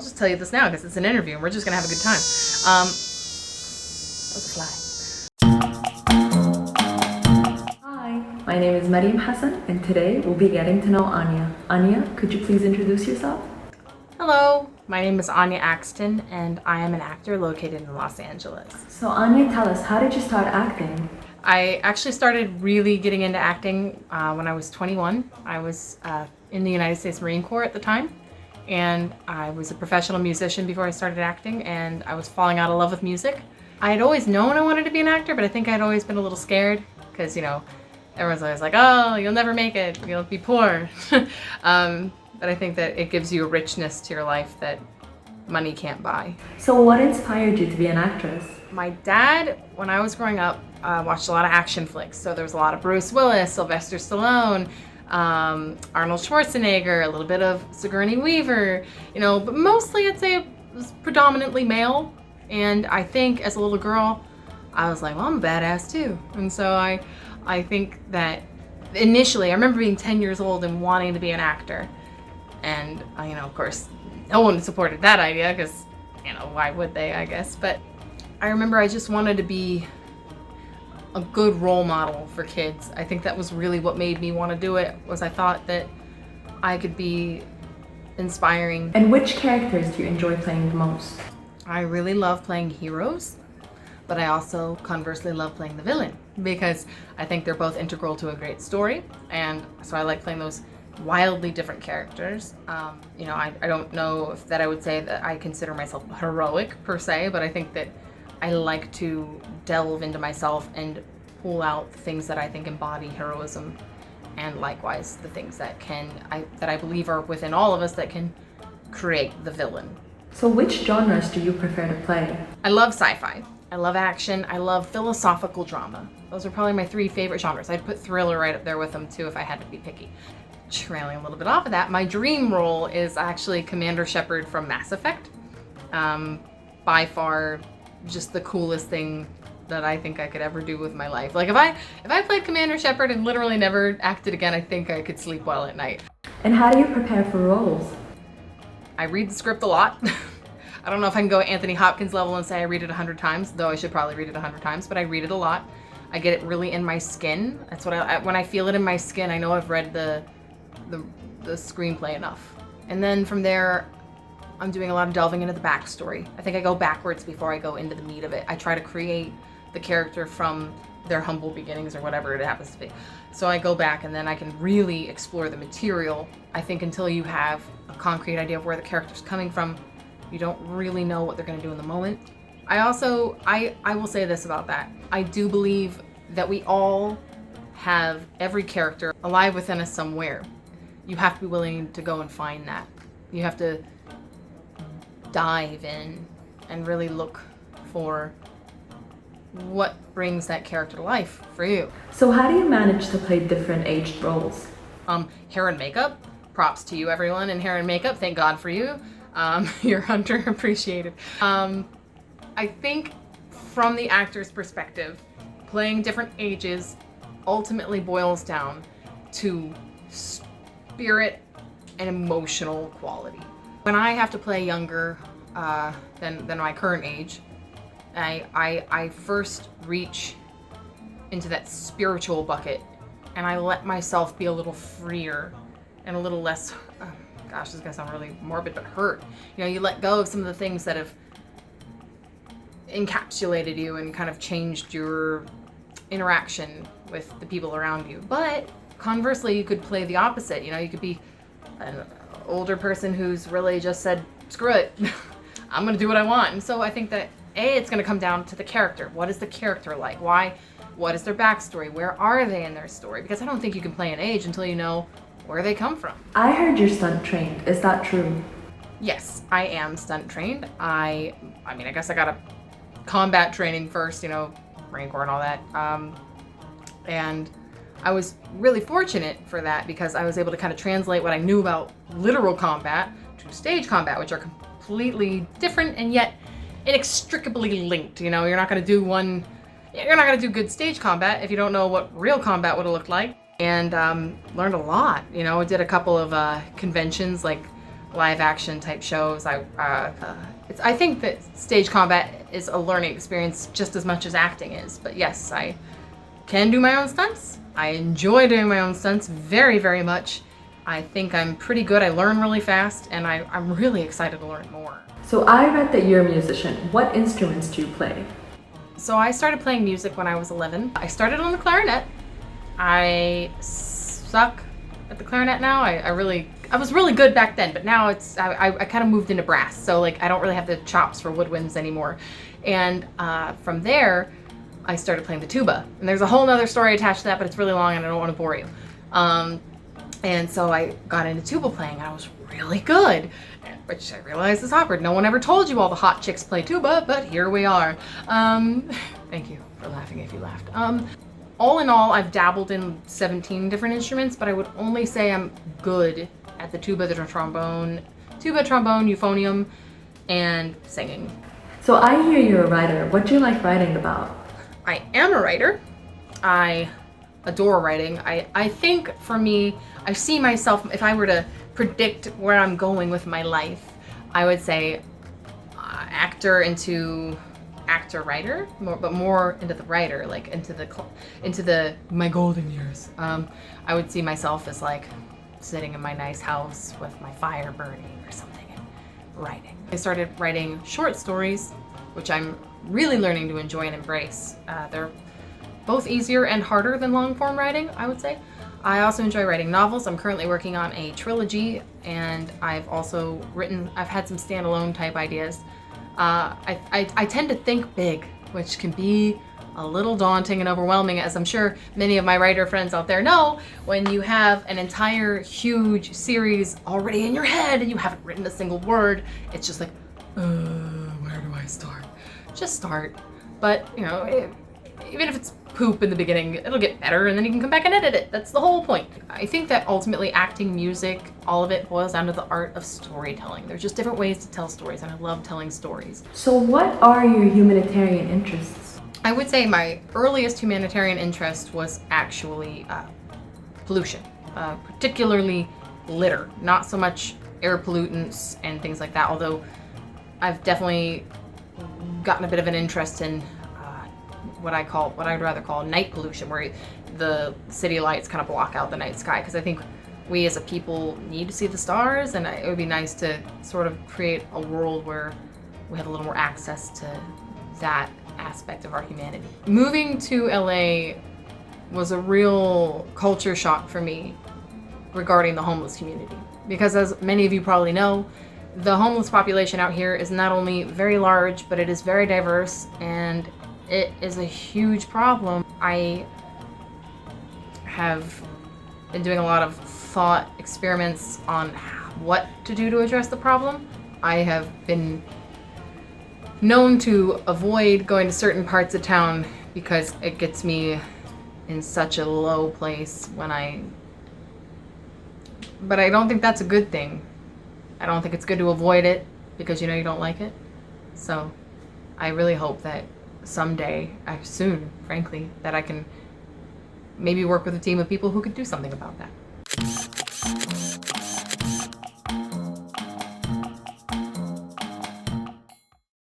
I'll just tell you this now because it's an interview and we're just gonna have a good time. That was a fly. Hi, my name is Mariam Hassan, and today we'll be getting to know Anja. Anja, could you please introduce yourself? Hello, my name is Anja Akstin and I am an actor located in Los Angeles. So Anja, tell us, how did you start acting? I actually started really getting into acting when I was 21. I was in the United States Marine Corps at the time, and I was a professional musician before I started acting, and I was falling out of love with music. I had always known I wanted to be an actor, but I think I'd always been a little scared because, you know, everyone's always like, oh, you'll never make it, you'll be poor. But I think that it gives you a richness to your life that money can't buy. So what inspired you to be an actress? My dad, when I was growing up, watched a lot of action flicks. So there was a lot of Bruce Willis, Sylvester Stallone, Arnold Schwarzenegger, a little bit of Sigourney Weaver, you know, but mostly I'd say it was predominantly male. And I think as a little girl, I was like, well, I'm a badass too. And so I think that initially, I remember being 10 years old and wanting to be an actor. And, you know, of course, no one supported that idea because, you know, why would they, I guess. But I remember I just wanted to be a good role model for kids. I think that was really what made me want to do it, was I thought that I could be inspiring. And which characters do you enjoy playing the most? I really love playing heroes, but I also conversely love playing the villain because I think they're both integral to a great story. And so I like playing those wildly different characters. You know, I don't know if that I would say that I consider myself heroic per se, but I think that I like to delve into myself and pull out things that I think embody heroism, and likewise the things that I believe are within all of us that can create the villain. So which genres do you prefer to play? I love sci-fi. I love action. I love philosophical drama. Those are probably my three favorite genres. I'd put thriller right up there with them too if I had to be picky. Trailing a little bit off of that, my dream role is actually Commander Shepard from Mass Effect. By far, just the coolest thing that I think I could ever do with my life. Like if I played Commander Shepard and literally never acted again, I think I could sleep well at night. And how do you prepare for roles? I read the script a lot. I don't know if I can go Anthony Hopkins level and say I read it 100 times, though I should probably read it 100 times, but I read it a lot. I get it really in my skin. That's what when I feel it in my skin, I know I've read the screenplay enough. And then from there, I'm doing a lot of delving into the backstory. I think I go backwards before I go into the meat of it. I try to create the character from their humble beginnings or whatever it happens to be. So I go back and then I can really explore the material. I think until you have a concrete idea of where the character's coming from, you don't really know what they're gonna do in the moment. I will say this about that. I do believe that we all have every character alive within us somewhere. You have to be willing to go and find that. You have to dive in and really look for what brings that character to life for you. So how do you manage to play different aged roles? Hair and makeup, props to you everyone in hair and makeup, thank God for you. You're underappreciated. I think from the actor's perspective, playing different ages ultimately boils down to spirit and emotional quality. When I have to play younger than my current age, I first reach into that spiritual bucket and I let myself be a little freer and a little less, gosh, this is gonna sound really morbid, but hurt. You know, you let go of some of the things that have encapsulated you and kind of changed your interaction with the people around you. But conversely, you could play the opposite. You know, you could be an older person who's really just said, screw it, I'm gonna do what I want. And so I think that it's gonna come down to the character. What is the character like? Why? What is their backstory? Where are they in their story? Because I don't think you can play an age until you know where they come from. I heard you're stunt trained. Is that true? Yes, I am stunt trained. I mean, I guess I got a combat training first, you know, Marine Corps and all that. And I was really fortunate for that because I was able to kind of translate what I knew about literal combat to stage combat, which are completely different and yet inextricably linked. You know, you're not gonna do good stage combat if you don't know what real combat would have looked like. And learned a lot. You know, I did a couple of conventions like live action type shows. I think that stage combat is a learning experience just as much as acting is. But yes, I can do my own stunts. I enjoy doing my own stunts very, very much. I think I'm pretty good. I learn really fast, and I'm really excited to learn more. So I read that you're a musician. What instruments do you play? So I started playing music when I was 11. I started on the clarinet. I suck at the clarinet now. I was really good back then, but now I kind of moved into brass. So like I don't really have the chops for woodwinds anymore. And from there, I started playing the tuba. And there's a whole nother story attached to that, but it's really long and I don't want to bore you. And so I got into tuba playing and I was really good, which I realized is awkward. No one ever told you all the hot chicks play tuba, but here we are. Thank you for laughing if you laughed. All in all, I've dabbled in 17 different instruments, but I would only say I'm good at the tuba, the trombone, euphonium, and singing. So I hear you're a writer. What do you like writing about? I am a writer. I adore writing. I think for me, I see myself, if I were to predict where I'm going with my life, I would say actor-writer, but more into the writer, like into my golden years. I would see myself as like sitting in my nice house with my fire burning or something and writing. I started writing short stories, which I'm really learning to enjoy and embrace. They're both easier and harder than long form writing, I would say. I also enjoy writing novels. I'm currently working on a trilogy, and I've had some standalone type ideas. I tend to think big, which can be a little daunting and overwhelming, as I'm sure many of my writer friends out there know. When you have an entire huge series already in your head and you haven't written a single word, it's just like, where do I start? Just start. But, you know, even if it's poop in the beginning, it'll get better and then you can come back and edit it. That's the whole point. I think that ultimately acting, music, all of it boils down to the art of storytelling. There's just different ways to tell stories, and I love telling stories. So what are your humanitarian interests? I would say my earliest humanitarian interest was actually pollution, particularly litter, not so much air pollutants and things like that, although I've definitely gotten a bit of an interest in what I'd rather call night pollution, where the city lights kind of block out the night sky, because I think we as a people need to see the stars, and it would be nice to sort of create a world where we have a little more access to that aspect of our humanity. Moving to LA was a real culture shock for me regarding the homeless community, because as many of you probably know, the homeless population out here is not only very large, but it is very diverse, and it is a huge problem. I have been doing a lot of thought experiments on what to do to address the problem. I have been known to avoid going to certain parts of town because it gets me in such a low place but I don't think that's a good thing. I don't think it's good to avoid it because you know you don't like it. So I really hope that someday, soon, frankly, that I can maybe work with a team of people who could do something about that.